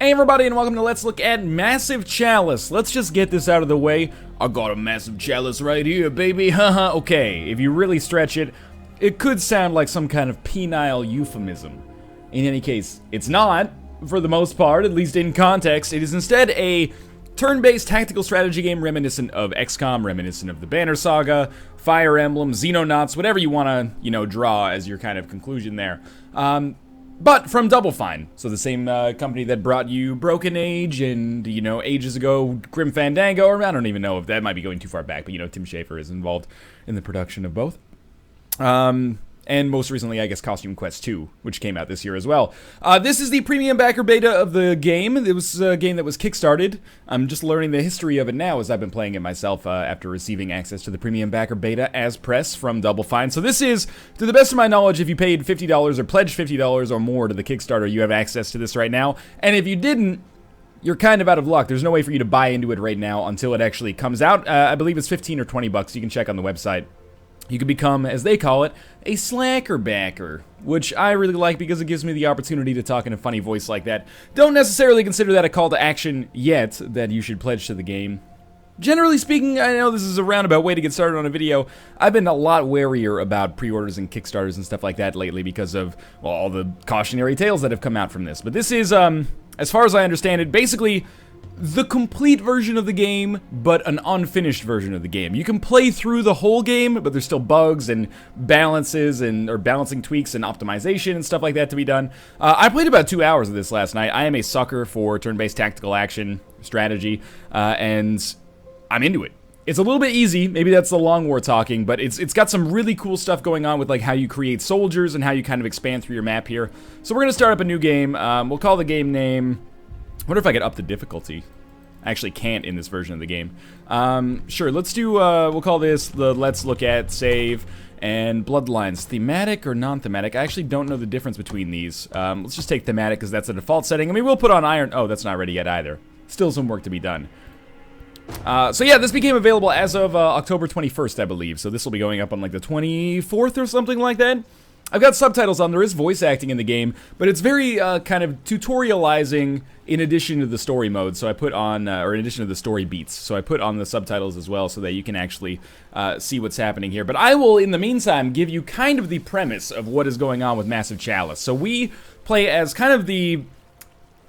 Hey everybody, and welcome to Let's Look at Massive Chalice. Let's just get this out of the way. I got a massive chalice right here, baby. Haha. Okay, if you really stretch it, it could sound like some kind of penile euphemism. In any case, it's not, for the most part, at least in context. It is instead a turn-based tactical strategy game reminiscent of XCOM, reminiscent of the Banner Saga, Fire Emblem, Xenonauts, whatever you want to, draw as your kind of conclusion there. But from Double Fine, so the same company that brought you Broken Age and, ages ago, Grim Fandango, or I don't even know if that might be going too far back, but, Tim Schafer is involved in the production of both. And most recently, I guess, Costume Quest 2, which came out this year as well. This is the premium backer beta of the game. It was a game that was kickstarted. I'm just learning the history of it now as I've been playing it myself after receiving access to the premium backer beta as press from Double Fine. So this is, to the best of my knowledge, if you paid $50 or pledged $50 or more to the Kickstarter, you have access to this right now. And if you didn't, you're kind of out of luck. There's no way for you to buy into it right now until it actually comes out. I believe it's 15 or 20 bucks. You can check on the website. You can become, as they call it, a slacker backer, which I really like because it gives me the opportunity to talk in a funny voice like that. Don't necessarily consider that a call to action yet, that you should pledge to the game. Generally speaking, I know this is a roundabout way to get started on a video. I've been a lot warier about pre-orders and Kickstarters and stuff like that lately because of, well, all the cautionary tales that have come out from this. But this is, as far as I understand it, basically the complete version of the game, but an unfinished version of the game. You can play through the whole game, but there's still bugs and balances or balancing tweaks and optimization and stuff like that to be done. I played about 2 hours of this last night. I am a sucker for turn-based tactical action strategy, and I'm into it. It's a little bit easy, maybe that's the long war talking, but it's got some really cool stuff going on with like how you create soldiers and how you kind of expand through your map here. So we're gonna start up a new game. We'll call the game name, I wonder if I could up the difficulty. I actually can't in this version of the game. Sure, let's do, we'll call this the Let's Look at Save and Bloodlines. Thematic or non-thematic? I actually don't know the difference between these. Let's just take thematic because that's the default setting. I mean, we'll put on Iron. Oh, that's not ready yet either. Still some work to be done. So yeah, this became available as of October 21st, I believe. So this will be going up on like the 24th or something like that. I've got subtitles on. There is voice acting in the game, but it's very kind of tutorializing in addition to the story mode. So I put on, or in addition to the story beats. So I put on the subtitles as well so that you can actually see what's happening here. But I will, in the meantime, give you kind of the premise of what is going on with Massive Chalice. So we play as kind of the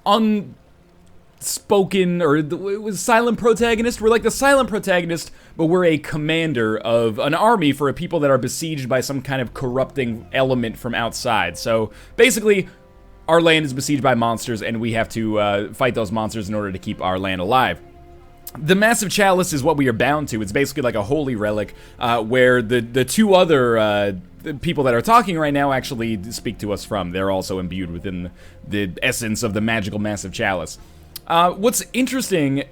unspoken or the silent protagonist. We're like the silent protagonist, but we're a commander of an army for a people that are besieged by some kind of corrupting element from outside. So basically, our land is besieged by monsters, and we have to fight those monsters in order to keep our land alive. The Massive Chalice is what we are bound to. It's basically like a holy relic, where the two other people that are talking right now actually speak to us from. They're also imbued within the essence of the magical Massive Chalice. What's interesting,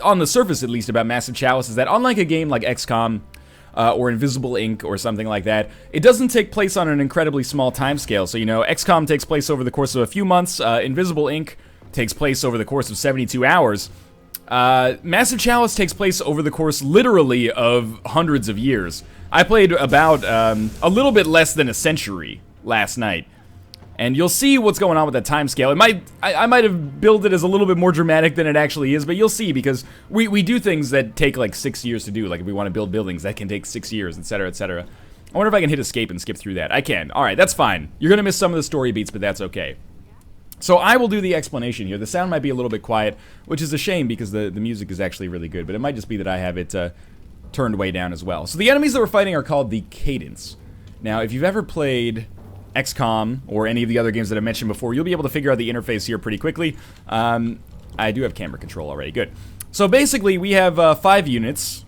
on the surface at least, about Massive Chalice is that unlike a game like XCOM or Invisible Ink or something like that, it doesn't take place on an incredibly small timescale. So, XCOM takes place over the course of a few months, Invisible Ink takes place over the course of 72 hours. Massive Chalice takes place over the course, literally, of hundreds of years. I played about a little bit less than a century last night. And you'll see what's going on with that time scale. I might have built it as a little bit more dramatic than it actually is, but you'll see because we do things that take like 6 years to do. Like if we want to build buildings, that can take 6 years, etc., etc. I wonder if I can hit escape and skip through that. I can. All right, that's fine. You're gonna miss some of the story beats, but that's okay. So I will do the explanation here. The sound might be a little bit quiet, which is a shame because the music is actually really good, but it might just be that I have it turned way down as well. So the enemies that we're fighting are called the Cadence. Now, if you've ever played XCOM or any of the other games that I mentioned before, you'll be able to figure out the interface here pretty quickly. I do have camera control already, good. So basically we have 5 units.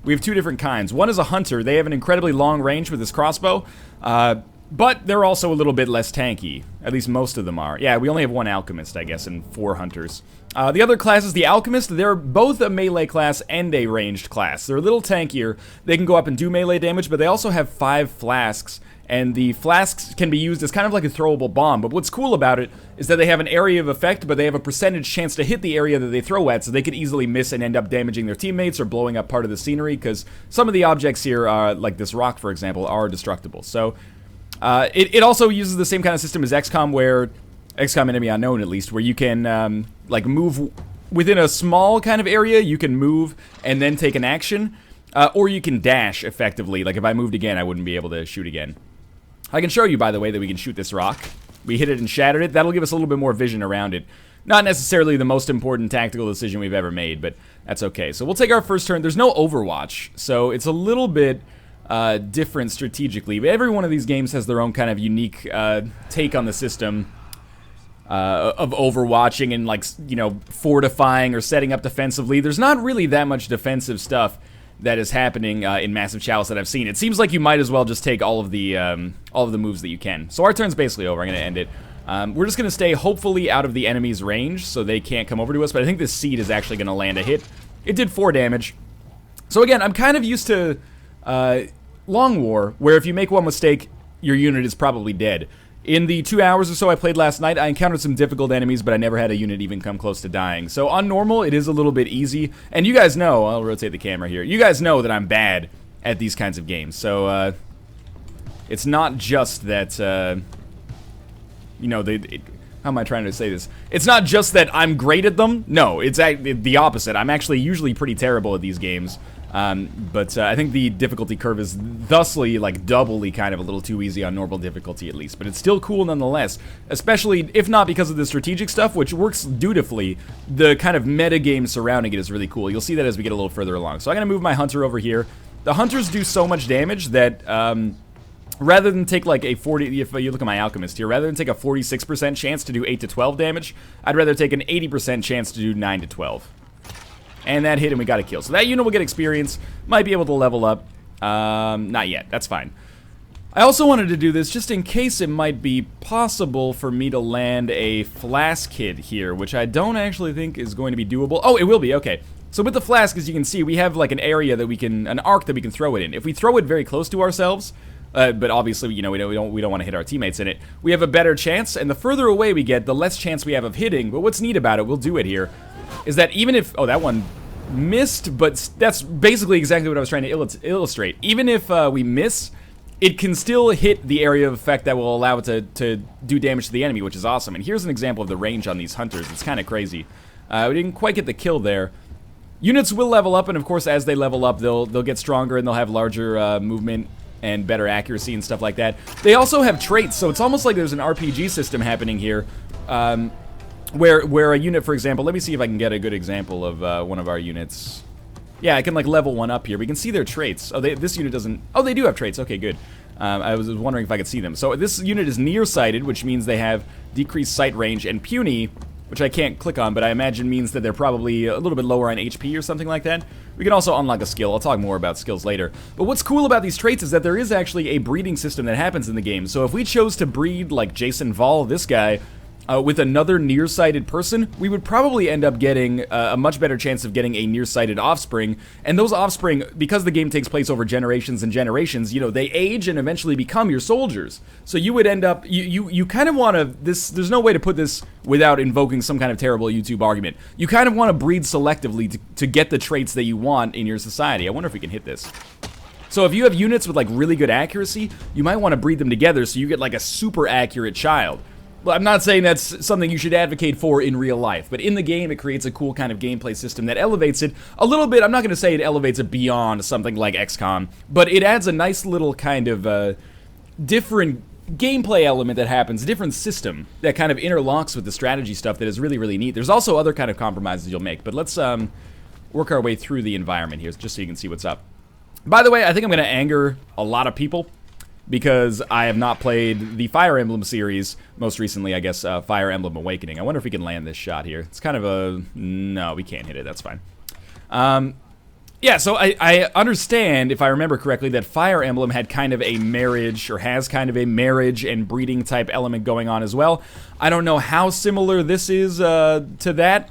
We have 2 different kinds. One is a hunter. They have an incredibly long range with this crossbow, but they're also a little bit less tanky. At least most of them are. Yeah, we only have 1 alchemist, I guess, and 4 hunters. The other class is the alchemist. They're both a melee class and a ranged class. They're a little tankier. They can go up and do melee damage, but they also have 5 flasks. And the flasks can be used as kind of like a throwable bomb. But what's cool about it is that they have an area of effect, but they have a percentage chance to hit the area that they throw at, so they could easily miss and end up damaging their teammates or blowing up part of the scenery, because some of the objects here, like this rock, for example, are destructible. So it also uses the same kind of system as XCOM, where XCOM Enemy Unknown at least, where you can like move within a small kind of area. You can move and then take an action, or you can dash effectively. Like if I moved again, I wouldn't be able to shoot again. I can show you, by the way, that we can shoot this rock. We hit it and shattered it. That'll give us a little bit more vision around it. Not necessarily the most important tactical decision we've ever made, but that's okay. So we'll take our first turn. There's no Overwatch, so it's a little bit different strategically. But every one of these games has their own kind of unique take on the system of overwatching and, like, you know, fortifying or setting up defensively. There's not really that much defensive stuff that is happening in Massive Chalice that I've seen. It seems like you might as well just take all of the moves that you can. So our turn's basically over. I'm going to end it. We're just going to stay, hopefully, out of the enemy's range so they can't come over to us. But I think this seed is actually going to land a hit. It did 4 damage. So again, I'm kind of used to Long War, where if you make one mistake, your unit is probably dead. In the 2 hours or so I played last night, I encountered some difficult enemies, but I never had a unit even come close to dying. So on normal, it is a little bit easy. And you guys know, I'll rotate the camera here, you guys know that I'm bad at these kinds of games. So it's not just that, you know, how am I trying to say this? It's not just that I'm great at them. No, it's the opposite. I'm actually usually pretty terrible at these games. But I think the difficulty curve is thusly, like, doubly kind of a little too easy on normal difficulty at least. But it's still cool nonetheless, especially if not because of the strategic stuff, which works dutifully. The kind of metagame surrounding it is really cool. You'll see that as we get a little further along. So I'm going to move my hunter over here. The hunters do so much damage that rather than take like a 40, if you look at my alchemist here, rather than take a 46% chance to do 8 to 12 damage, I'd rather take an 80% chance to do 9 to 12. And that hit and we got a kill. So that unit will get experience, might be able to level up. Not yet, that's fine. I also wanted to do this just in case it might be possible for me to land a flask hit here, which I don't actually think is going to be doable. Oh, it will be, okay. So with the flask, as you can see, we have like an area that we can, an arc that we can throw it in. If we throw it very close to ourselves, but obviously, you know, we don't want to hit our teammates in it, we have a better chance, and the further away we get, the less chance we have of hitting. But what's neat about it, we'll do it here, is that even if, oh, that one missed, but that's basically exactly what I was trying to illustrate. Even if we miss, it can still hit the area of effect that will allow it to do damage to the enemy, which is awesome. And here's an example of the range on these hunters. It's kind of crazy. We didn't quite get the kill there. Units will level up, and of course, as they level up, they'll get stronger and they'll have larger movement and better accuracy and stuff like that. They also have traits, so it's almost like there's an RPG system happening here. Where a unit, for example, let me see if I can get a good example of one of our units. Yeah, I can like level one up here. We can see their traits. Oh, this unit doesn't, oh, they do have traits. Okay, good. I was wondering if I could see them. So this unit is nearsighted, which means they have decreased sight range, and puny, which I can't click on, but I imagine means that they're probably a little bit lower on HP or something like that. We can also unlock a skill. I'll talk more about skills later. But what's cool about these traits is that there is actually a breeding system that happens in the game. So if we chose to breed, like Jason Vall, this guy, with another nearsighted person, we would probably end up getting a much better chance of getting a nearsighted offspring. And those offspring, because the game takes place over generations and generations, you know, they age and eventually become your soldiers. So you would end up, you kind of want to, there's no way to put this without invoking some kind of terrible YouTube argument. You kind of want to breed selectively to get the traits that you want in your society. I wonder if we can hit this. So if you have units with like really good accuracy, you might want to breed them together so you get like a super accurate child. Well, I'm not saying that's something you should advocate for in real life, but in the game it creates a cool kind of gameplay system that elevates it a little bit. I'm not going to say it elevates it beyond something like XCOM, but it adds a nice little kind of different gameplay element that happens, different system that kind of interlocks with the strategy stuff that is really, really neat. There's also other kind of compromises you'll make, but let's work our way through the environment here just so you can see what's up. By the way, I think I'm going to anger a lot of people, because I have not played the Fire Emblem series, most recently, I guess, Fire Emblem Awakening. I wonder if we can land this shot here. It's kind of a, no, we can't hit it, that's fine. Yeah, so I understand, if I remember correctly, that Fire Emblem had kind of a marriage, or has kind of a marriage and breeding type element going on as well. I don't know how similar this is to that.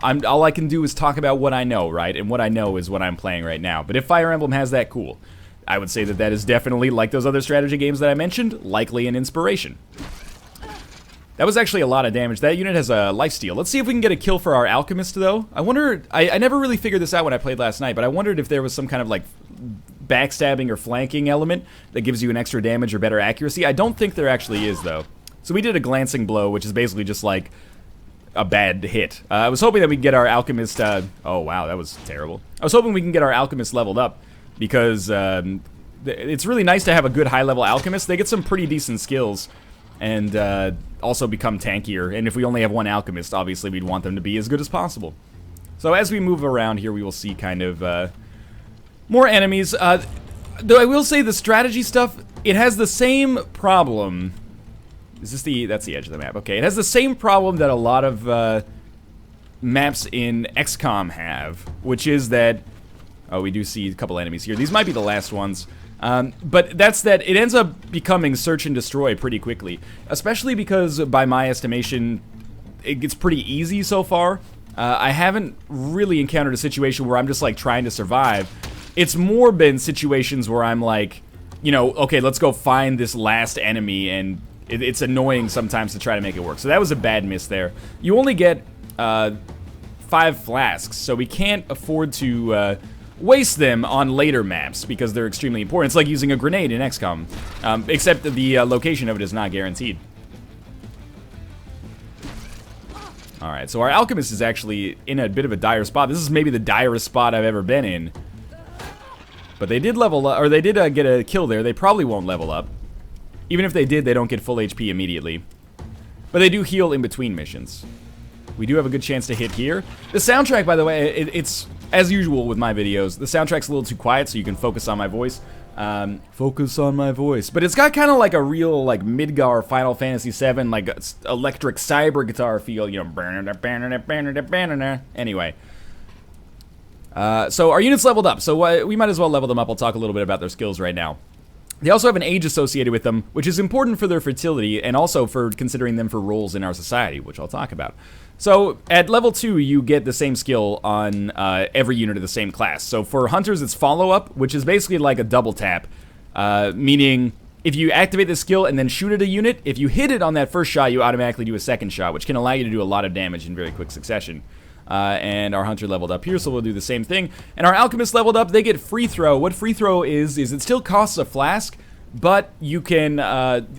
All I can do is talk about what I know, right? And what I know is what I'm playing right now. But if Fire Emblem has that, cool. I would say that that is definitely, like those other strategy games that I mentioned, likely an inspiration. That was actually a lot of damage. That unit has a lifesteal. Let's see if we can get a kill for our alchemist, though. I wonder, I never really figured this out when I played last night, but I wondered if there was some kind of, like, backstabbing or flanking element that gives you an extra damage or better accuracy. I don't think there actually is, though. So we did a glancing blow, which is basically just like a bad hit. I was hoping that we'd get our alchemist, oh wow, that was terrible. I was hoping we can get our alchemist leveled up, because it's really nice to have a good high-level alchemist. They get some pretty decent skills, and also become tankier. And if we only have one alchemist, obviously we'd want them to be as good as possible. So as we move around here, we will see kind of more enemies. Though I will say the strategy stuff, it has the same problem. Is this that's the edge of the map. Okay, it has the same problem that a lot of maps in XCOM have, which is that, oh, we do see a couple enemies here. These might be the last ones. But that's that it ends up becoming search and destroy pretty quickly, especially because by my estimation, it gets pretty easy so far. I haven't really encountered a situation where I'm just like trying to survive. It's more been situations where I'm like, you know, okay, let's go find this last enemy, and it's annoying sometimes to try to make it work. So that was a bad miss there. You only get 5 flasks, so we can't afford to waste them on later maps because they're extremely important. It's like using a grenade in XCOM, except that the location of it is not guaranteed. Alright, so our alchemist is actually in a bit of a dire spot. This is maybe the direst spot I've ever been in. But they did level up, or they did get a kill there. They probably won't level up. Even if they did, they don't get full HP immediately. But they do heal in between missions. We do have a good chance to hit here. The soundtrack, by the way, it's, as usual with my videos, the soundtrack's a little too quiet, so you can focus on my voice. Focus on my voice. But it's got kind of like a real, like, Midgar Final Fantasy VII, like, electric cyber guitar feel, you know. Anyway. So our unit's leveled up, so we might as well level them up. I'll talk a little bit about their skills right now. They also have an age associated with them, which is important for their fertility, and also for considering them for roles in our society, which I'll talk about. So, at level 2, you get the same skill on every unit of the same class. So for hunters, it's follow-up, which is basically like a double tap, meaning if you activate the skill and then shoot at a unit, if you hit it on that first shot, you automatically do a second shot, which can allow you to do a lot of damage in very quick succession. And our hunter leveled up here, so we'll do the same thing. And our alchemist leveled up, they get free throw. What free throw is it still costs a flask, but you can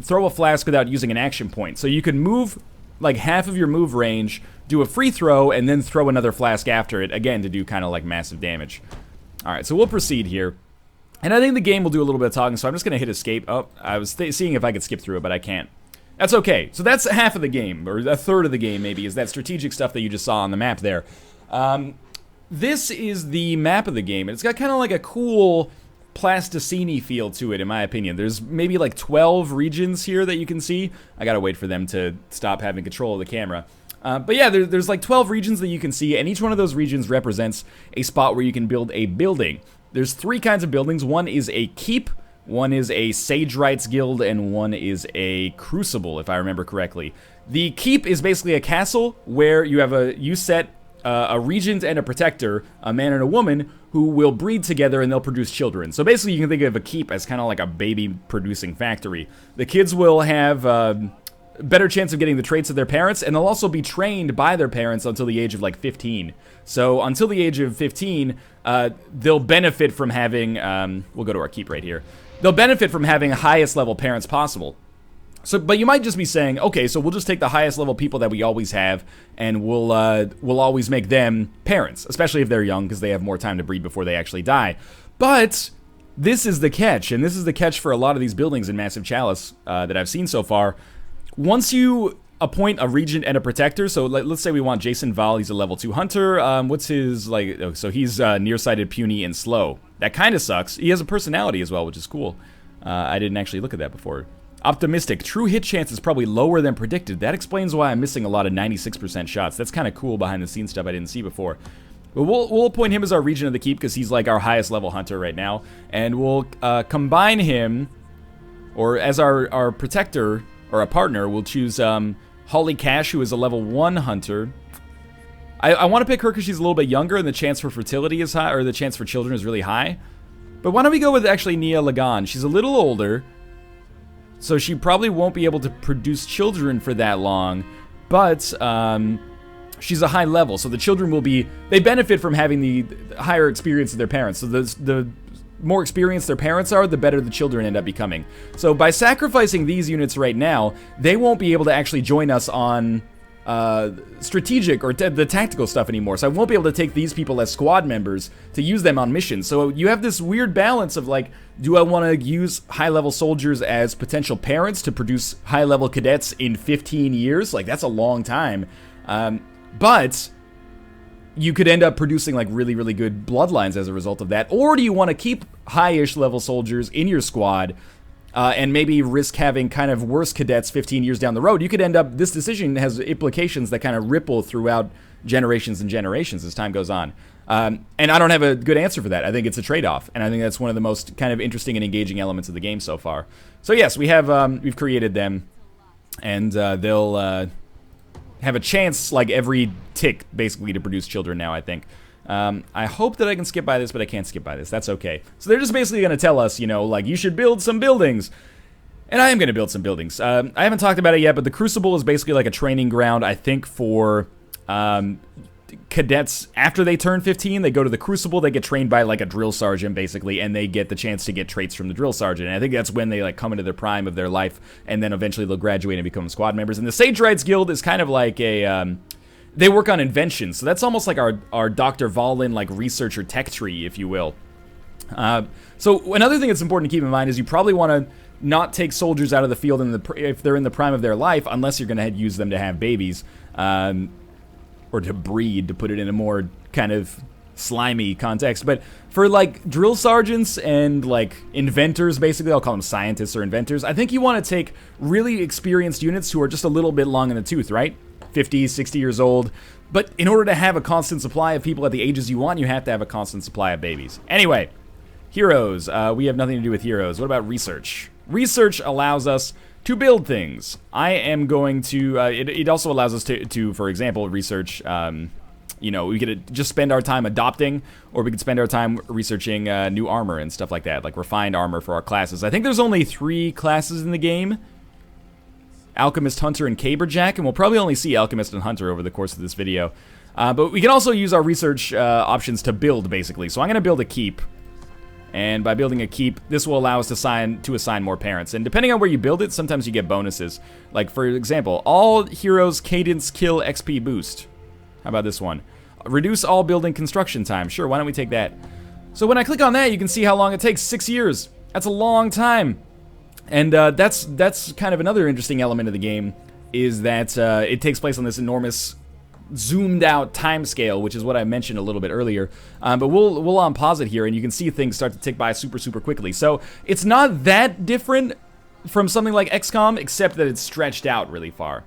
throw a flask without using an action point. So you can move like half of your move range, do a free throw, and then throw another flask after it, again, to do kind of like massive damage. Alright, so we'll proceed here. And I think the game will do a little bit of talking, so I'm just going to hit escape. Oh, I was seeing if I could skip through it, but I can't. That's okay. So that's half of the game, or a third of the game maybe, is that strategic stuff that you just saw on the map there. This is the map of the game, and it's got kind of like a cool plasticine feel to it, in my opinion. There's maybe like 12 regions here that you can see. I gotta wait for them to stop having control of the camera. But yeah, there's like 12 regions that you can see, and each one of those regions represents a spot where you can build a building. There's 3 kinds of buildings. One is a keep, one is a Sage Rights Guild, and one is a Crucible, if I remember correctly. The keep is basically a castle where you set a regent and a protector, a man and a woman, who will breed together and they'll produce children. So basically you can think of a keep as kind of like a baby-producing factory. The kids will have better chance of getting the traits of their parents, and they'll also be trained by their parents until the age of like 15. So until the age of 15, they'll benefit from having, we'll go to our keep right here. They'll benefit from having highest level parents possible. So, but you might just be saying, okay, so we'll just take the highest level people that we always have, and we'll always make them parents, especially if they're young, because they have more time to breed before they actually die. But this is the catch, and this is the catch for a lot of these buildings in Massive Chalice that I've seen so far. Once you appoint a regent and a protector, so let's say we want Jason Val, he's a level 2 hunter. What's his, like, oh, so he's nearsighted, puny, and slow. That kind of sucks. He has a personality as well, which is cool. I didn't actually look at that before. Optimistic. True hit chance is probably lower than predicted. That explains why I'm missing a lot of 96% shots. That's kind of cool behind the scenes stuff I didn't see before. But we'll appoint him as our regent of the keep because he's like our highest level hunter right now. And we'll combine him, or as our protector, or a partner, we'll choose Holly Cash, who is a level 1 hunter. I want to pick her because she's a little bit younger and the chance for fertility is high, or the chance for children is really high. But why don't we go with actually Nia Lagan? She's a little older, so she probably won't be able to produce children for that long, but she's a high level, so the children will be, they benefit from having the higher experience of their parents. So the more experienced their parents are, the better the children end up becoming. So by sacrificing these units right now, they won't be able to actually join us on strategic or the tactical stuff anymore. So I won't be able to take these people as squad members to use them on missions. So you have this weird balance of like, do I want to use high-level soldiers as potential parents to produce high-level cadets in 15 years? Like, that's a long time. But you could end up producing like really, really good bloodlines as a result of that. Or do you want to keep high-ish level soldiers in your squad and maybe risk having kind of worse cadets 15 years down the road? You could end up, this decision has implications that kind of ripple throughout generations and generations as time goes on. And I don't have a good answer for that. I think it's a trade-off, and I think that's one of the most kind of interesting and engaging elements of the game so far. So yes, we have we've created them, and they'll have a chance like every tick basically to produce children now, I think. I hope that I can skip by this, but I can't skip by this. That's okay. So they're just basically going to tell us, you know, like, you should build some buildings. And I am going to build some buildings. I haven't talked about it yet, but the Crucible is basically like a training ground, I think, for cadets. After they turn 15, they go to the Crucible, they get trained by like a drill sergeant, basically, and they get the chance to get traits from the drill sergeant. And I think that's when they like come into their prime of their life, and then eventually they'll graduate and become squad members. And the Sage Rights Guild is kind of like a... they work on inventions, so that's almost like our Dr. Valen, like, researcher tech tree, if you will. So another thing that's important to keep in mind is you probably want to not take soldiers out of the field if they're in the prime of their life, unless you're going to use them to have babies, or to breed, to put it in a more kind of slimy context. But for like drill sergeants and like inventors, basically, I'll call them scientists or inventors, I think you want to take really experienced units who are just a little bit long in the tooth, right? 50, 60 years old. But in order to have a constant supply of people at the ages you want, you have to have a constant supply of babies. Anyway, heroes. We have nothing to do with heroes. What about research? Research allows us to build things. I am going to... it also allows us to, for example, research... you know, we could just spend our time adopting, or we could spend our time researching new armor and stuff like that, like refined armor for our classes. I think there's only 3 classes in the game. Alchemist, Hunter, and Caberjack, and we'll probably only see Alchemist and Hunter over the course of this video. But we can also use our research options to build, basically. So I'm going to build a keep. And by building a keep, this will allow us to assign more parents. And depending on where you build it, sometimes you get bonuses. Like, for example, all heroes cadence kill XP boost. How about this one? Reduce all building construction time. Sure, why don't we take that? So when I click on that, you can see how long it takes. 6 years. That's a long time. And that's kind of another interesting element of the game, is that it takes place on this enormous zoomed out time scale, which is what I mentioned a little bit earlier. But we'll unpause it here, and you can see things start to tick by super, super quickly. So it's not that different from something like XCOM, except that it's stretched out really far.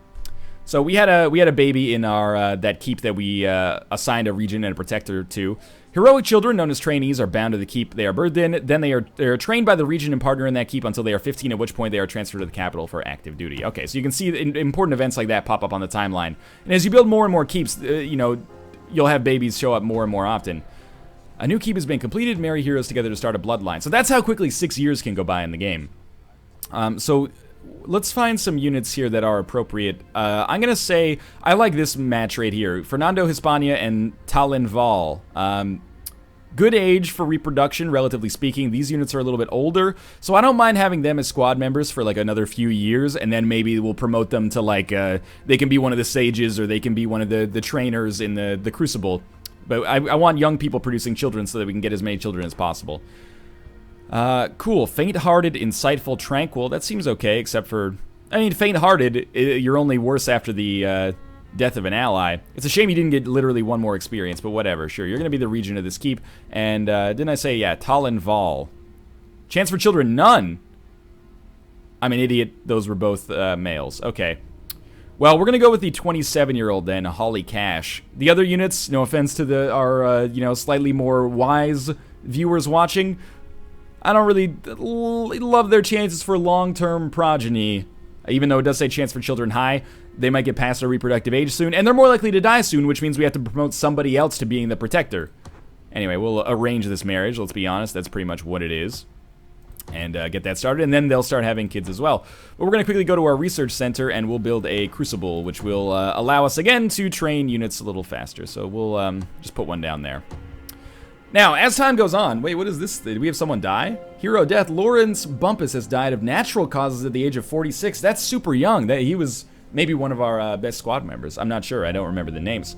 So we had a baby in our that keep that we assigned a region and a protector to. Heroic children, known as trainees, are bound to the keep they are birthed in. Then they are trained by the region and partner in that keep until they are 15, at which point they are transferred to the capital for active duty. Okay, so you can see important events like that pop up on the timeline. And as you build more and more keeps, you know, you'll have babies show up more and more often. A new keep has been completed. Marry heroes together to start a bloodline. So that's how quickly 6 years can go by in the game. So let's find some units here that are appropriate. I'm going to say I like this match right here. Fernando Hispania and Talon Val. Good age for reproduction, relatively speaking. These units are a little bit older, so I don't mind having them as squad members for like another few years, and then maybe we'll promote them to like, they can be one of the sages, or they can be one of the trainers in the Crucible. But I want young people producing children so that we can get as many children as possible. Cool. Faint-hearted, insightful, tranquil. That seems okay, except for... I mean, faint-hearted, you're only worse after the death of an ally. It's a shame you didn't get literally one more experience, but whatever. Sure, you're going to be the regent of this keep. And didn't I say, yeah, Talon Val. Chance for children, none. I'm an idiot. Those were both males. Okay. Well, we're going to go with the 27-year-old then, Holly Cash. The other units, no offense to our you know, slightly more wise viewers watching, I don't really love their chances for long-term progeny. Even though it does say chance for children high, they might get past their reproductive age soon, and they're more likely to die soon, which means we have to promote somebody else to being the protector. Anyway, we'll arrange this marriage, let's be honest, that's pretty much what it is. And get that started, and then they'll start having kids as well. But we're going to quickly go to our research center, and we'll build a Crucible, which will allow us, again, to train units a little faster. So we'll just put one down there. Now, as time goes on, wait, what is this? Did we have someone die? Hero death. Lawrence Bumpus has died of natural causes at the age of 46. That's super young. He was maybe one of our best squad members. I'm not sure. I don't remember the names.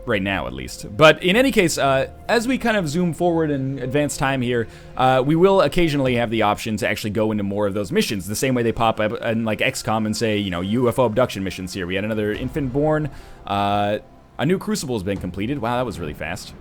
Right now, at least. But in any case, as we kind of zoom forward and advance time here, we will occasionally have the option to actually go into more of those missions, the same way they pop up in like XCOM and say, you know, UFO abduction missions here. We had another infant born. A new crucible has been completed. Wow, that was really fast.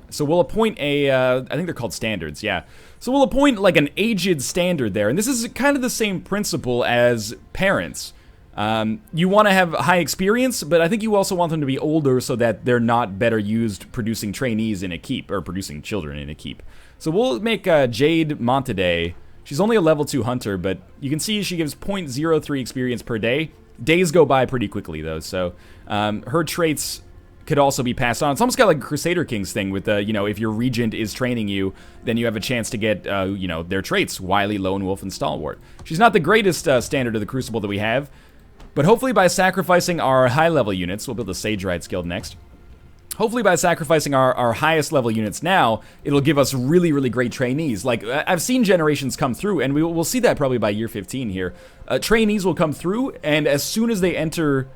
So we'll appoint I think they're called standards, yeah. So we'll appoint like an aged standard there, and this is kind of the same principle as parents. You want to have high experience, but I think you also want them to be older so that they're not better used producing trainees in a keep, or producing children in a keep. So we'll make Jade Montaday. She's only a level 2 hunter, but you can see she gives 0.03 experience per day. Days go by pretty quickly, though, so her traits could also be passed on. It's almost got like Crusader Kings thing with, you know, if your regent is training you, then you have a chance to get, you know, their traits, Wily, Lone Wolf, and Stalwart. She's not the greatest standard of the Crucible that we have, but hopefully by sacrificing our high-level units, we'll build the Sage Rides Guild next. Hopefully by sacrificing our highest level units now, it'll give us really, really great trainees. Like, I've seen generations come through, and we'll see that probably by year 15 here. Trainees will come through, and as soon as they enter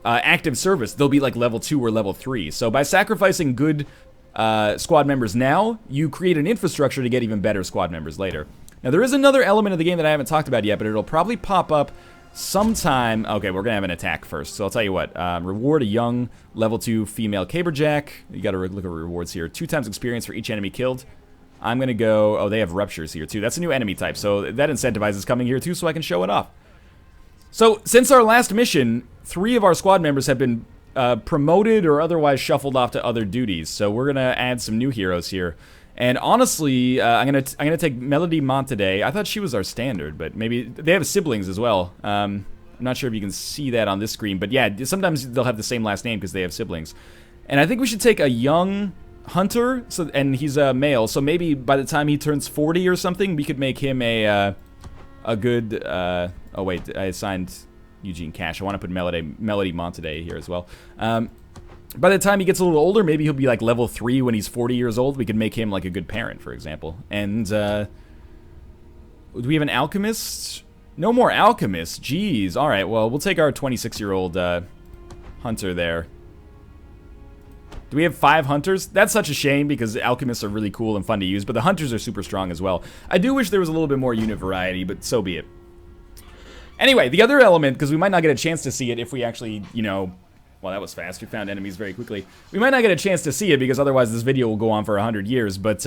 active service, they'll be like level 2 or level 3. So by sacrificing good squad members now, you create an infrastructure to get even better squad members later. Now there is another element of the game that I haven't talked about yet, but it'll probably pop up sometime. Okay, we're gonna have an attack first, so I'll tell you what. Reward a young level 2 female caberjack. You gotta look at rewards here. 2 times experience for each enemy killed. I'm gonna go, oh, they have ruptures here too. That's a new enemy type, so that incentivizes coming here too, so I can show it off. So, since our last mission, 3 of our squad members have been promoted or otherwise shuffled off to other duties. So we're gonna add some new heroes here. And honestly, I'm gonna take Melody Montaday. I thought she was our standard, but maybe they have siblings as well. I'm not sure if you can see that on this screen, but yeah, sometimes they'll have the same last name because they have siblings. And I think we should take a young hunter, and he's a male. So maybe by the time he turns 40 or something, we could make him a good. Oh wait, I assigned Eugene Cash. I want to put Melody Montaday here as well. By the time he gets a little older, maybe he'll be like level 3 when he's 40 years old. We could make him like a good parent, for example. And do we have an alchemist? No more alchemists. Jeez. All right. Well, we'll take our 26-year-old hunter there. Do we have 5 hunters? That's such a shame because alchemists are really cool and fun to use, but the hunters are super strong as well. I do wish there was a little bit more unit variety, but so be it. Anyway, the other element, because we might not get a chance to see it if we actually, you know... Well, that was fast. We found enemies very quickly. We might not get a chance to see it because otherwise this video will go on for 100 years, but,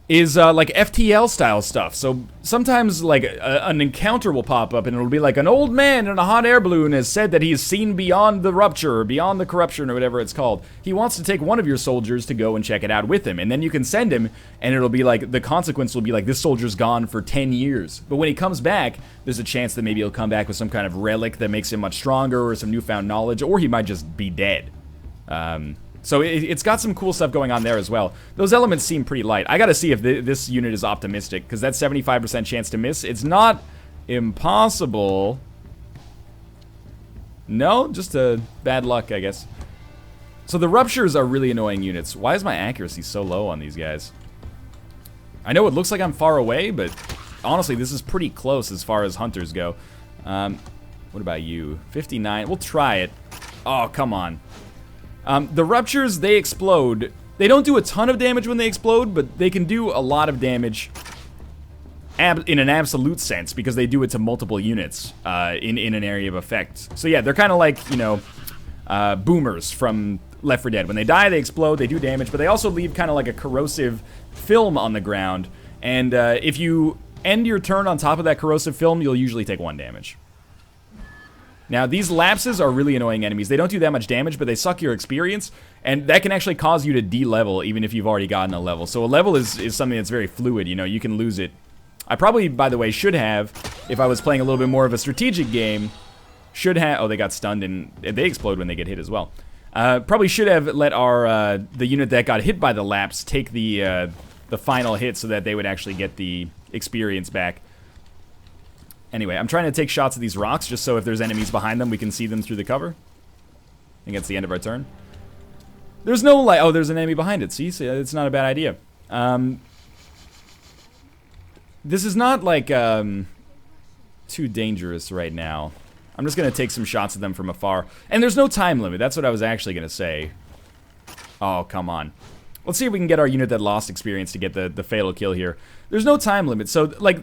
is, like, FTL style stuff. So, sometimes, like, an encounter will pop up and it'll be like, an old man in a hot air balloon has said that he has seen beyond the rupture, or beyond the corruption, or whatever it's called. He wants to take one of your soldiers to go and check it out with him, and then you can send him, and it'll be like, the consequence will be like, this soldier's gone for 10 years. But when he comes back, there's a chance that maybe he'll come back with some kind of relic that makes him much stronger, or some newfound knowledge, or he might just be dead. So it's got some cool stuff going on there as well. Those elements seem pretty light. I gotta see if this unit is optimistic, because that's 75% chance to miss. It's not impossible. No, just bad luck, I guess. So the ruptures are really annoying units. Why is my accuracy so low on these guys? I know it looks like I'm far away, but honestly, this is pretty close as far as hunters go. What about you? 59. We'll try it. Oh, come on. The ruptures, they explode. They don't do a ton of damage when they explode, but they can do a lot of damage in an absolute sense because they do it to multiple units in an area of effect. So yeah, they're kind of like, you know, boomers from Left 4 Dead. When they die, they explode, they do damage, but they also leave kind of like a corrosive film on the ground. And if you end your turn on top of that corrosive film, you'll usually take 1 damage. Now, these lapses are really annoying enemies. They don't do that much damage, but they suck your experience, and that can actually cause you to de-level even if you've already gotten a level. So a level is something that's very fluid, you know, you can lose it. I probably, by the way, should have, if I was playing a little bit more of a strategic game, should have... Oh, they got stunned, and they explode when they get hit as well. Probably should have let our, the unit that got hit by the lapse take the final hit so that they would actually get the experience back. Anyway, I'm trying to take shots at these rocks just so if there's enemies behind them, we can see them through the cover. I think that's the end of our turn. There's no, like, oh, there's an enemy behind it. See, it's not a bad idea. This is not, like, too dangerous right now. I'm just gonna take some shots at them from afar. And there's no time limit. That's what I was actually gonna say. Oh, come on. Let's see if we can get our unit that lost experience to get the fatal kill here. There's no time limit, so, like,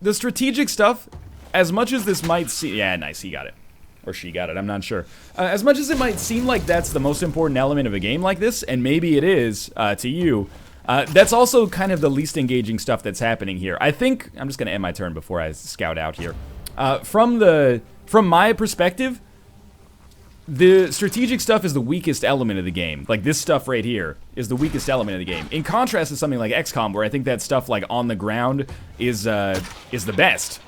the strategic stuff, as much as this might seem... Yeah, nice, he got it. Or she got it, I'm not sure. As much as it might seem like that's the most important element of a game like this, and maybe it is to you, that's also kind of the least engaging stuff that's happening here. I think... I'm just going to end my turn before I scout out here. From my perspective, the strategic stuff is the weakest element of the game. Like, this stuff right here is the weakest element of the game. In contrast to something like XCOM, where I think that stuff, like, on the ground is the best.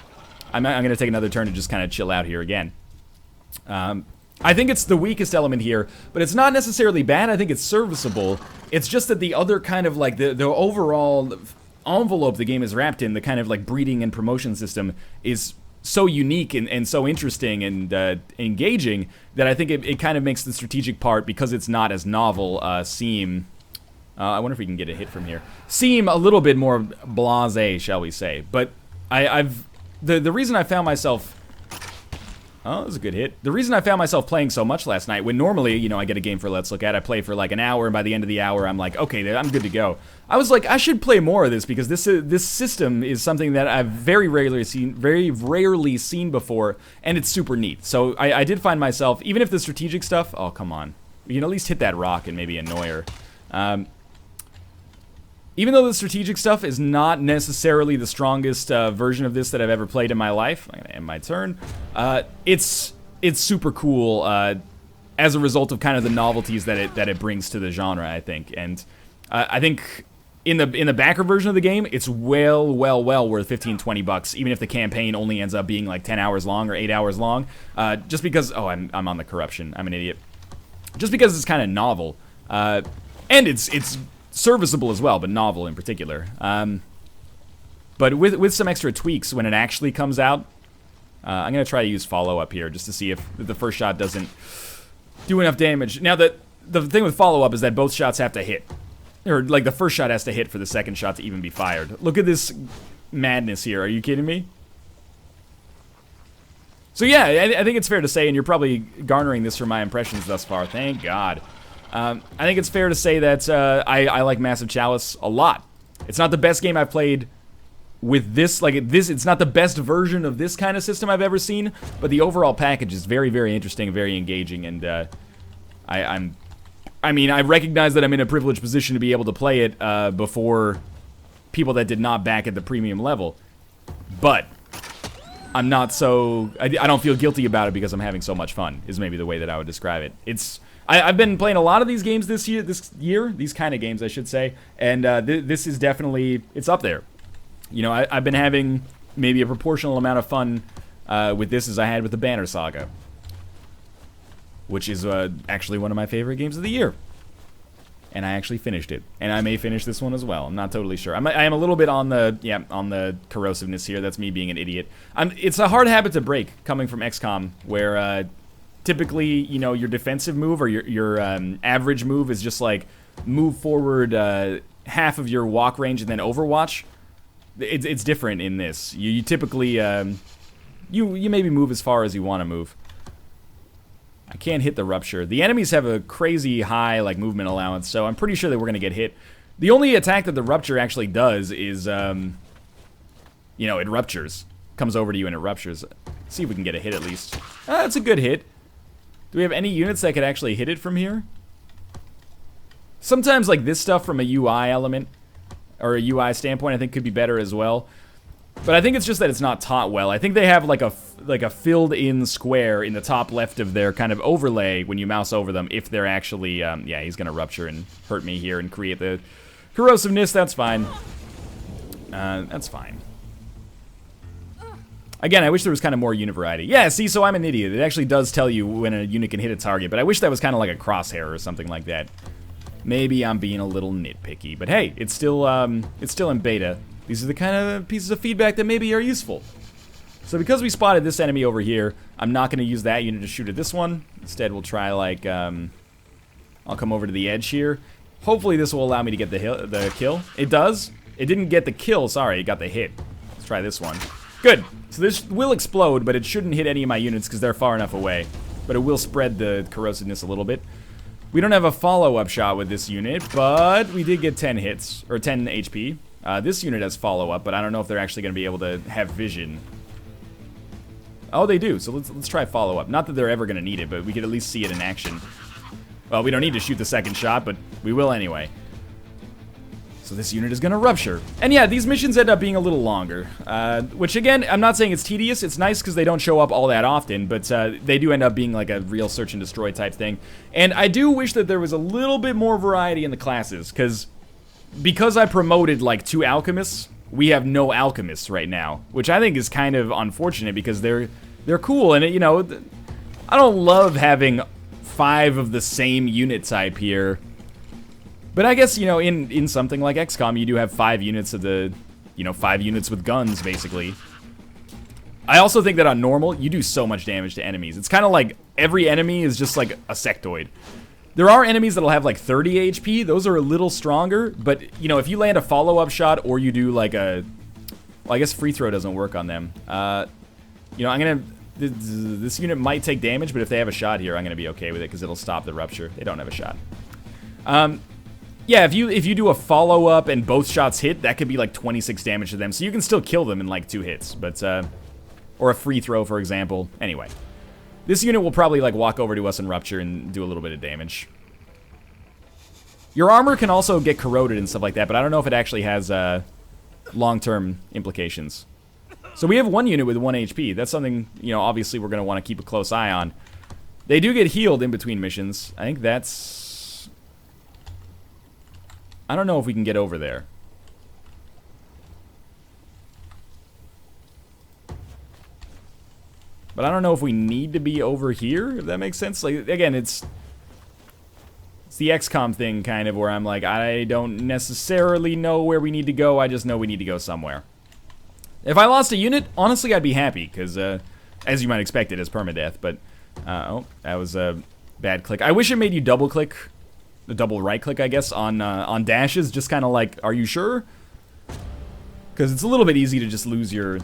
I'm going to take another turn to just kind of chill out here again. I think it's the weakest element here, but it's not necessarily bad. I think it's serviceable. It's just that the other kind of, like, the overall envelope the game is wrapped in, the kind of, like, breeding and promotion system, is so unique and so interesting and engaging that I think it kind of makes the strategic part, because it's not as novel, seem... I wonder if we can get a hit from here. Seem a little bit more blasé, shall we say. But the reason I found myself... Oh, that was a good hit. The reason I found myself playing so much last night, when normally, you know, I get a game for Let's Look At, I play for like an hour, and by the end of the hour, I'm like, okay, I'm good to go. I was like, I should play more of this, because this system is something that I've very rarely seen before, and it's super neat. So I did find myself, even if the strategic stuff, oh, come on. You can at least hit that rock and maybe annoy her. Even though the strategic stuff is not necessarily the strongest version of this that I've ever played in my life, I'm gonna end my turn. It's super cool as a result of kind of the novelties that it brings to the genre, I think. And I think in the backer version of the game, it's well worth $15-20, even if the campaign only ends up being like 10 hours long or 8 hours long. Just because, oh, I'm on the corruption. I'm an idiot. Just because it's kind of novel, and it's serviceable as well, but novel in particular. But with some extra tweaks when it actually comes out, I'm going to try to use follow-up here just to see if the first shot doesn't do enough damage. Now, the thing with follow-up is that both shots have to hit. Or, like, the first shot has to hit for the second shot to even be fired. Look at this madness here. Are you kidding me? So, yeah, I think it's fair to say, and you're probably garnering this from my impressions thus far. Thank God. I think it's fair to say that I like Massive Chalice a lot. It's not the best game I've played with this, it's not the best version of this kind of system I've ever seen, but the overall package is very, very interesting, very engaging, and I mean, I recognize that I'm in a privileged position to be able to play it before people that did not back at the premium level, but I'm not so... I don't feel guilty about it because I'm having so much fun, is maybe the way that I would describe it. I've been playing a lot of these games this year, these kind of games, I should say, and this is definitely, it's up there. You know, I've been having maybe a proportional amount of fun with this as I had with the Banner Saga, which is actually one of my favorite games of the year. And I actually finished it, and I may finish this one as well. I'm not totally sure. I am a little bit on the corrosiveness here. That's me being an idiot. It's a hard habit to break coming from XCOM, where typically, you know, your defensive move or your average move is just like move forward half of your walk range and then overwatch. It's different in this. You typically you maybe move as far as you want to move. I can't hit the rupture. The enemies have a crazy high like movement allowance, so I'm pretty sure that we're gonna get hit. The only attack that the rupture actually does is you know, it ruptures. Comes over to you and it ruptures. Let's see if we can get a hit at least. That's a good hit. Do we have any units that could actually hit it from here? Sometimes like this stuff from a UI element or a UI standpoint I think could be better as well. But I think it's just that it's not taught well. I think they have like a filled in square in the top left of their kind of overlay when you mouse over them if they're actually, yeah, he's gonna rupture and hurt me here and create the corrosiveness. That's fine. That's fine. Again, I wish there was kind of more unit variety. Yeah, see, so I'm an idiot. It actually does tell you when a unit can hit a target, but I wish that was kind of like a crosshair or something like that. Maybe I'm being a little nitpicky, but hey, it's still in beta. These are the kind of pieces of feedback that maybe are useful. So because we spotted this enemy over here, I'm not going to use that unit to shoot at this one. Instead, we'll try like... I'll I'll come over to the edge here. Hopefully this will allow me to get the kill. It does. It didn't get the kill, sorry, it got the hit. Let's try this one. Good. So this will explode, but it shouldn't hit any of my units because they're far enough away. But it will spread the corrosiveness a little bit. We don't have a follow-up shot with this unit, but we did get 10 hits, or 10 HP. This unit has follow-up, but I don't know if they're actually going to be able to have vision. Oh, they do, so let's try follow-up. Not that they're ever going to need it, but we could at least see it in action. Well, we don't need to shoot the second shot, but we will anyway. So this unit is going to rupture. And yeah, these missions end up being a little longer. Which again, I'm not saying it's tedious. It's nice because they don't show up all that often, but they do end up being like a real search and destroy type thing. And I do wish that there was a little bit more variety in the classes, because I promoted like 2 alchemists, we have no alchemists right now, which I think is kind of unfortunate because they're cool. And you know, I don't love having 5 of the same unit type here. But I guess, you know, in something like XCOM, you do have 5 units of the, you know, 5 units with guns, basically. I also think that on normal, you do so much damage to enemies. It's kind of like every enemy is just like a sectoid. There are enemies that'll have like 30 HP. Those are a little stronger. But, you know, if you land a follow-up shot or you do like a... Well, I guess free throw doesn't work on them. You know, I'm going to... This unit might take damage, but if they have a shot here, I'm going to be okay with it because it'll stop the rupture. They don't have a shot. Yeah, if you do a follow-up and both shots hit, that could be like 26 damage to them. So you can still kill them in like 2 hits. But, or a free throw, for example. Anyway. This unit will probably like walk over to us and rupture and do a little bit of damage. Your armor can also get corroded and stuff like that, but I don't know if it actually has long-term implications. So we have 1 unit with 1 HP. That's something, you know, obviously we're going to want to keep a close eye on. They do get healed in between missions. I think that's... I don't know if we can get over there. But I don't know if we need to be over here, if that makes sense. Like, again, it's the XCOM thing, kind of, where I'm like, I don't necessarily know where we need to go, I just know we need to go somewhere. If I lost a unit, honestly, I'd be happy, because, as you might expect, it is permadeath, but, oh, that was a bad click. I wish it made you double-click, the double right-click, I guess, on dashes, just kind of like, are you sure? Because it's a little bit easy to just lose your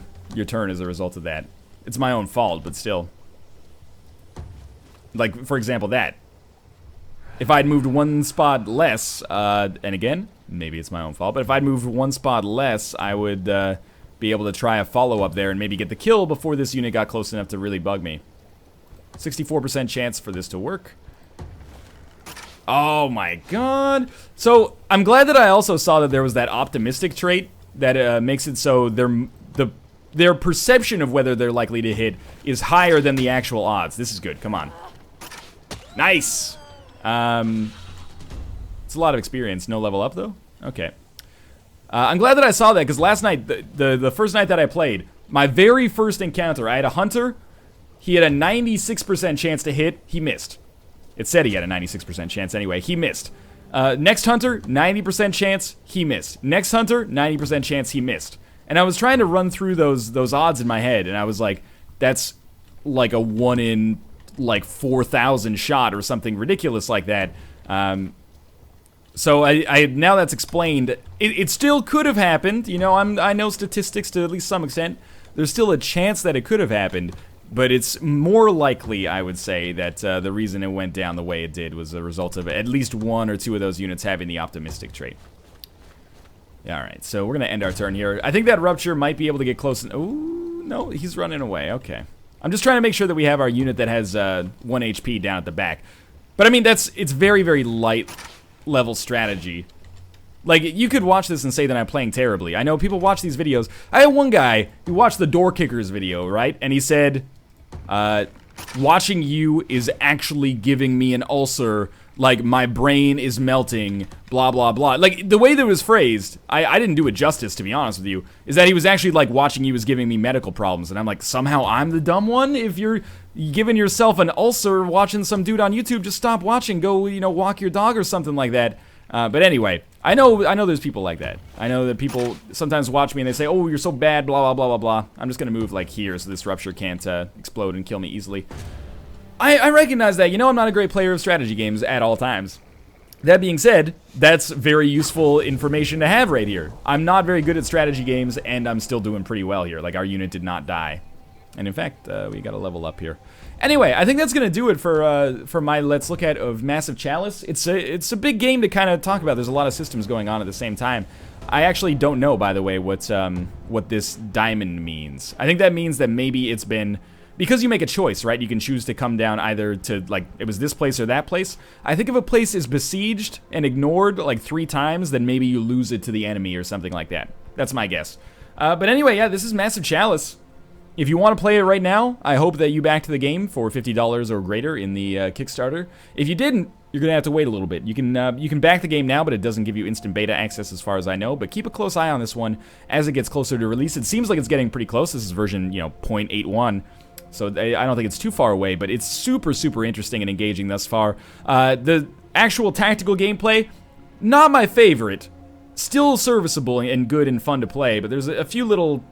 turn as a result of that. It's my own fault, but still. Like, for example, that. If I'd moved 1 spot less, and again, maybe it's my own fault, but if I'd moved 1 spot less, I would be able to try a follow-up there and maybe get the kill before this unit got close enough to really bug me. 64% chance for this to work. Oh my god. So, I'm glad that I also saw that there was that optimistic trait that makes it so their perception of whether they're likely to hit is higher than the actual odds. This is good. Come on. Nice. It's a lot of experience. No level up, though? Okay. I'm glad that I saw that, because last night, the first night that I played, my very first encounter, I had a hunter. He had a 96% chance to hit. He missed. It said he had a 96% chance anyway. He missed. Next hunter, 90% chance. He missed. Next hunter, 90% chance. He missed. And I was trying to run through those odds in my head, and I was like, that's like a 1 in, like, 4,000 shot or something ridiculous like that. So I now that's explained, it still could have happened. You know, I know statistics to at least some extent. There's still a chance that it could have happened, but it's more likely, I would say, that the reason it went down the way it did was a result of at least 1 or 2 of those units having the optimistic trait. Alright, so we're going to end our turn here. I think that Rupture might be able to get close. Ooh, no, he's running away. Okay. I'm just trying to make sure that we have our unit that has 1 HP down at the back. But I mean, it's very, very light level strategy. Like, you could watch this and say that I'm playing terribly. I know people watch these videos. I had one guy who watched the Door Kickers video, right? And he said, watching you is actually giving me an ulcer. Like, my brain is melting, blah, blah, blah. Like, the way that it was phrased, I didn't do it justice, to be honest with you, is that he was actually, like, watching you was giving me medical problems. And I'm like, somehow I'm the dumb one? If you're giving yourself an ulcer watching some dude on YouTube, just stop watching. Go, you know, walk your dog or something like that. But anyway, I know there's people like that. I know that people sometimes watch me and they say, oh, you're so bad, blah, blah, blah, blah, blah. I'm just going to move, like, here so this Rupture can't explode and kill me easily. I recognize that. You know, I'm not a great player of strategy games at all times. That being said, that's very useful information to have right here. I'm not very good at strategy games, and I'm still doing pretty well here. Like, our unit did not die. And in fact, we got to level up here. Anyway, I think that's going to do it for my Let's Look At of Massive Chalice. It's a big game to kind of talk about. There's a lot of systems going on at the same time. I actually don't know, by the way, what this diamond means. I think that means that maybe it's been... Because you make a choice, right? You can choose to come down either to, like, it was this place or that place. I think if a place is besieged and ignored, like, 3 times, then maybe you lose it to the enemy or something like that. That's my guess. But anyway, yeah, this is Massive Chalice. If you want to play it right now, I hope that you backed the game for $50 or greater in the Kickstarter. If you didn't, you're going to have to wait a little bit. You can back the game now, but it doesn't give you instant beta access as far as I know. But keep a close eye on this one as it gets closer to release. It seems like it's getting pretty close. This is version, 0.81. So I don't think it's too far away, but it's super, super interesting and engaging thus far. The actual tactical gameplay, not my favorite. Still serviceable and good and fun to play, but there's a few little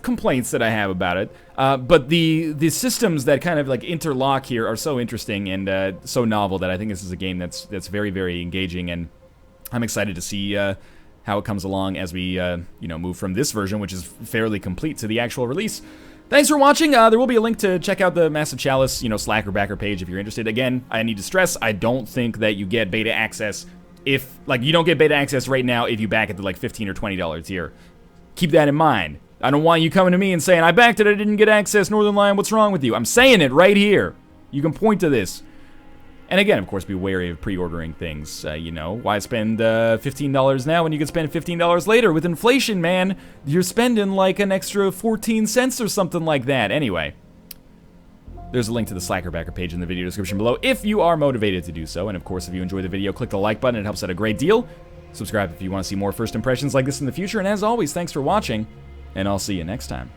complaints that I have about it. But the systems that kind of like interlock here are so interesting and so novel that I think this is a game that's very, very engaging, and I'm excited to see how it comes along as we move from this version, which is fairly complete, to the actual release. Thanks for watching. There will be a link to check out the Massive Chalice, Slack or backer page if you're interested. Again, I need to stress, I don't think that you get beta access you don't get beta access right now if you back at the $15 or $20 tier. Keep that in mind. I don't want you coming to me and saying, I backed it, I didn't get access, Northernlion, what's wrong with you? I'm saying it right here. You can point to this. And again, of course, be wary of pre-ordering things. Why spend $15 now when you can spend $15 later? With inflation, man, you're spending like an extra 14 cents or something like that. Anyway, there's a link to the Slacker backer page in the video description below if you are motivated to do so. And of course, if you enjoy the video, click the like button. It helps out a great deal. Subscribe if you want to see more first impressions like this in the future. And as always, thanks for watching, and I'll see you next time.